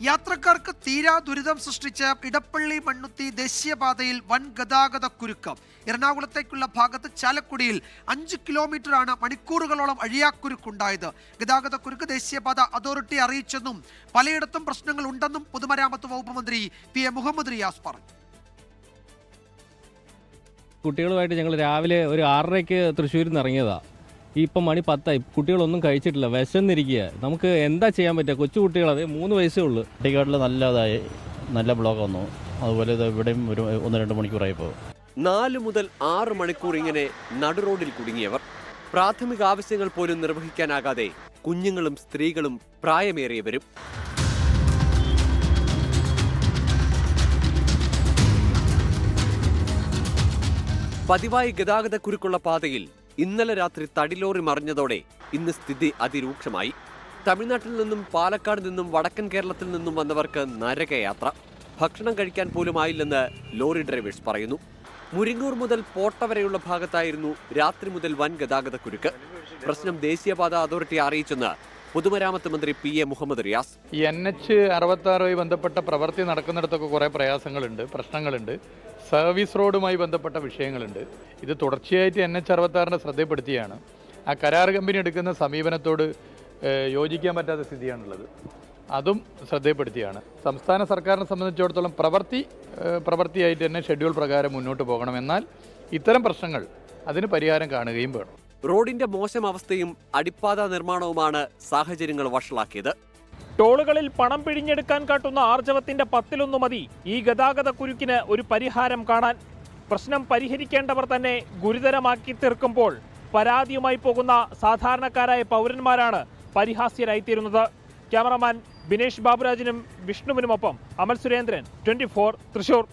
യാത്രക്കാർക്ക് തീരാ ദുരിതം സൃഷ്ടിച്ച ഇടപ്പള്ളി മണ്ണുത്തി ദേശീയപാതയിൽ വൻ ഗതാഗത കുരുക്കം. എറണാകുളത്തേക്കുള്ള ഭാഗത്ത് ചാലക്കുടിയിൽ 5 കിലോമീറ്ററാണ് മണിക്കൂറുകളോളം അഴിയാക്കുരുക്കുണ്ടായത്. ഗതാഗത കുരുക്ക് ദേശീയപാത അതോറിറ്റി അറിയിച്ചെന്നും പലയിടത്തും പ്രശ്നങ്ങൾ ഉണ്ടെന്നും പൊതുമരാമത്ത് വകുപ്പ് മന്ത്രി PM മുഹമ്മദ് റിയാസ് പറഞ്ഞു. കുട്ടികളുമായിട്ട് ഞങ്ങൾ രാവിലെ ഒരു 6:30-ക്ക് തൃശ്ശൂരിൽ നിന്ന് ഇറങ്ങിയതാണ്. ഇപ്പം മണി 10-ആയി. കുട്ടികളൊന്നും കഴിച്ചിട്ടില്ല, വിശന്നിരിക്കുക. നമുക്ക് എന്താ ചെയ്യാൻ പറ്റുക? കൊച്ചു കുട്ടികളത് 3 വയസ്സേ ഉള്ളൂ. കുട്ടിക്കാട്ടിൽ നല്ലതായി, നല്ല ബ്ലോക്ക് വന്നു. അതുപോലെ ഇവിടെയും ഒരു 1-2 മണിക്കൂറായി പോകും. 4 മുതൽ 6 മണിക്കൂർ ഇങ്ങനെ നടുറോഡിൽ കുടുങ്ങിയവർ. പ്രാഥമിക ആവശ്യങ്ങൾ പോലും നിർവഹിക്കാനാകാതെ കുഞ്ഞുങ്ങളും സ്ത്രീകളും പ്രായമേറിയവരും. പതിവായി ഗതാഗത കുരുക്കുള്ള പാതയിൽ ഇന്നലെ രാത്രി തടിലോറി മറിഞ്ഞതോടെ ഇന്ന് സ്ഥിതി അതിരൂക്ഷമായി. തമിഴ്നാട്ടിൽ നിന്നും പാലക്കാട് നിന്നും വടക്കൻ കേരളത്തിൽ നിന്നും വന്നവർക്ക് നരകയാത്ര. ഭക്ഷണം കഴിക്കാൻ പോലും ആയില്ലെന്ന് ലോറി ഡ്രൈവേഴ്സ് പറയുന്നു. മുരിങ്ങൂർ മുതൽ പോട്ട വരെയുള്ള ഭാഗത്തായിരുന്നു രാത്രി മുതൽ വൻ ഗതാഗത കുരുക്ക്. പ്രശ്നം ദേശീയപാത അതോറിറ്റി അറിയിച്ചെന്ന് പൊതുമരാമത്ത് മന്ത്രി PM മുഹമ്മദ് റിയാസ്. NH66 ബന്ധപ്പെട്ട പ്രവൃത്തി നടക്കുന്നിടത്തൊക്കെ കുറേ പ്രയാസങ്ങളുണ്ട്, പ്രശ്നങ്ങളുണ്ട്. സർവീസ് റോഡുമായി ബന്ധപ്പെട്ട വിഷയങ്ങളുണ്ട്. ഇത് തുടർച്ചയായിട്ട് NH66 ശ്രദ്ധപ്പെടുത്തിയാണ്. ആ കരാർ കമ്പനി എടുക്കുന്ന സമീപനത്തോട് യോജിക്കാൻ പറ്റാത്ത സ്ഥിതിയാണുള്ളത്. അതും ശ്രദ്ധപ്പെടുത്തിയാണ്. സംസ്ഥാന സർക്കാരിനെ സംബന്ധിച്ചിടത്തോളം പ്രവൃത്തിയായിട്ട് തന്നെ ഷെഡ്യൂൾ പ്രകാരം മുന്നോട്ട് പോകണം. എന്നാൽ ഇത്തരം പ്രശ്നങ്ങൾ അതിന് പരിഹാരം കാണുകയും വേണം. റോഡിന്റെ മോശം അവസ്ഥയും അടിപ്പാത നിർമ്മാണവുമാണ് സാഹചര്യങ്ങൾ വഷളാക്കിയത്. ടോളുകളിൽ പണം പിഴിഞ്ഞെടുക്കാൻ കാട്ടുന്ന ആർജവത്തിന്റെ 10-1 മതി ഈ ഗതാഗത കുരുക്കിന് ഒരു പരിഹാരം കാണാൻ. പ്രശ്നം പരിഹരിക്കേണ്ടവർ തന്നെ ഗുരുതരമാക്കി തീർക്കുമ്പോൾ പരാതിയുമായി പോകുന്ന സാധാരണക്കാരായ പൗരന്മാരാണ് പരിഹാസ്യരായിത്തീരുന്നത്. ക്യാമറമാൻ ബിനേഷ് ബാബുരാജിനും വിഷ്ണുവിനുമൊപ്പം അമൽ സുരേന്ദ്രൻ, 24 തൃശൂർ.